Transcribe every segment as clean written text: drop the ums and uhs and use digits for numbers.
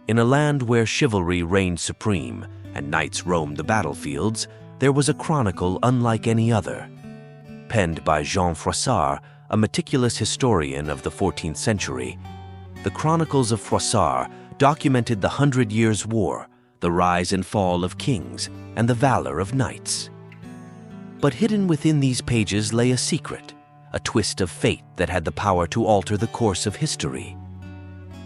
In a land where chivalry reigned supreme and knights roamed the battlefields, there was a chronicle unlike any other. Penned by Jean Froissart, a meticulous historian of the 14th century, the Chronicles of Froissart documented the 100 Years' War, the rise and fall of kings, and the valor of knights. But hidden within these pages lay a secret, a twist of fate that had the power to alter the course of history.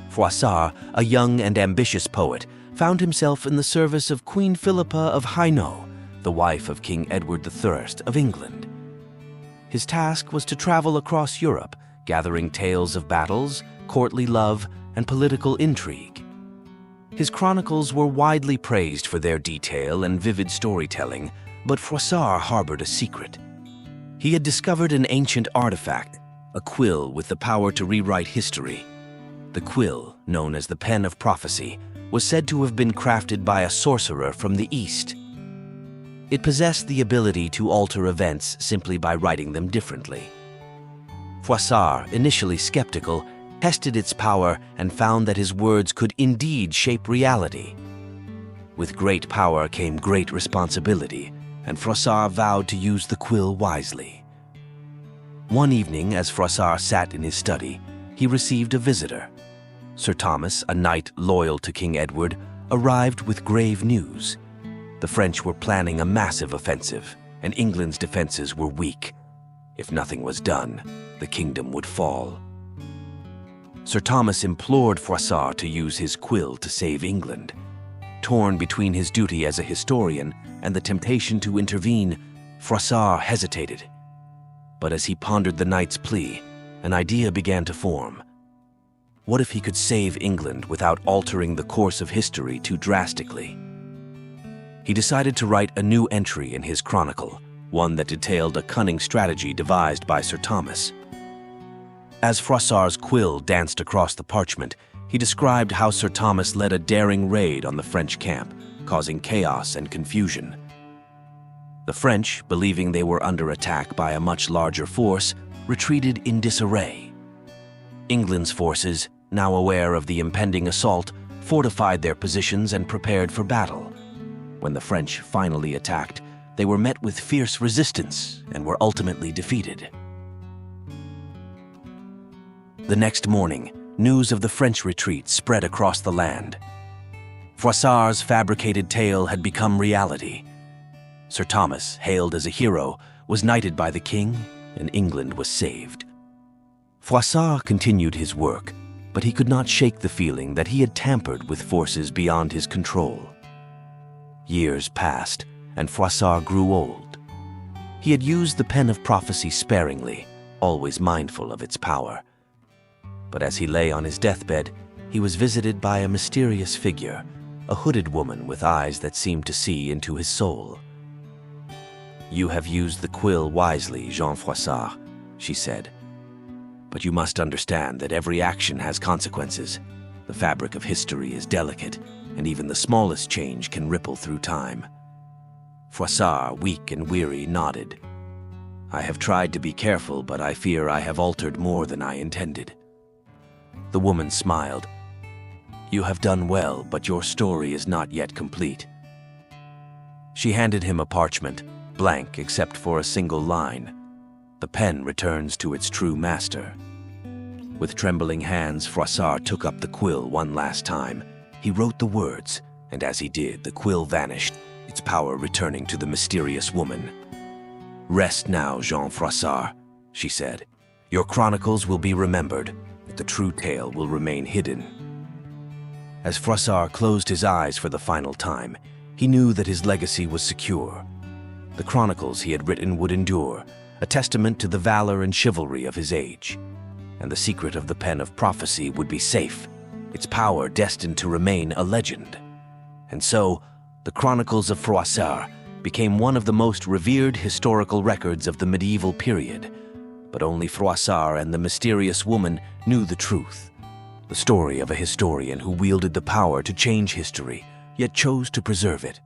Froissart, a young and ambitious poet, found himself in the service of Queen Philippa of Hainaut, the wife of King Edward III of England. His task was to travel across Europe, gathering tales of battles, courtly love, and political intrigue. His chronicles were widely praised for their detail and vivid storytelling, but Froissart harbored a secret. He had discovered an ancient artifact, a quill with the power to rewrite history. The quill, known as the Pen of Prophecy, was said to have been crafted by a sorcerer from the East. It possessed the ability to alter events simply by writing them differently. Froissart, initially skeptical, tested its power and found that his words could indeed shape reality. With great power came great responsibility, and Froissart vowed to use the quill wisely. One evening, as Froissart sat in his study, he received a visitor. Sir Thomas, a knight loyal to King Edward, arrived with grave news. The French were planning a massive offensive, and England's defenses were weak. If nothing was done, the kingdom would fall. Sir Thomas implored Froissart to use his quill to save England. Torn between his duty as a historian and the temptation to intervene, Froissart hesitated. But as he pondered the knight's plea, an idea began to form. What if he could save England without altering the course of history too drastically? He decided to write a new entry in his chronicle, one that detailed a cunning strategy devised by Sir Thomas. As Froissart's quill danced across the parchment, he described how Sir Thomas led a daring raid on the French camp, causing chaos and confusion. The French, believing they were under attack by a much larger force, retreated in disarray. England's forces, now aware of the impending assault, fortified their positions and prepared for battle. When the French finally attacked, they were met with fierce resistance and were ultimately defeated. The next morning, news of the French retreat spread across the land. Froissart's fabricated tale had become reality. Sir Thomas, hailed as a hero, was knighted by the king, and England was saved. Froissart continued his work, but he could not shake the feeling that he had tampered with forces beyond his control. Years passed, and Froissart grew old. He had used the Pen of Prophecy sparingly, always mindful of its power. But as he lay on his deathbed, he was visited by a mysterious figure, a hooded woman with eyes that seemed to see into his soul. "You have used the quill wisely, Jean Froissart," she said. "But you must understand that every action has consequences. The fabric of history is delicate, and even the smallest change can ripple through time." Froissart, weak and weary, nodded. "I have tried to be careful, but I fear I have altered more than I intended." The woman smiled. "You have done well, but your story is not yet complete." She handed him a parchment, blank except for a single line. "The pen returns to its true master." With trembling hands, Froissart took up the quill one last time. He wrote the words, and as he did, the quill vanished, its power returning to the mysterious woman. "Rest now, Jean Froissart," she said. "Your chronicles will be remembered, but the true tale will remain hidden." As Froissart closed his eyes for the final time, he knew that his legacy was secure. The chronicles he had written would endure, a testament to the valor and chivalry of his age. And the secret of the Pen of Prophecy would be safe, its power destined to remain a legend. And so, the Chronicles of Froissart became one of the most revered historical records of the medieval period. But only Froissart and the mysterious woman knew the truth. The story of a historian who wielded the power to change history, yet chose to preserve it.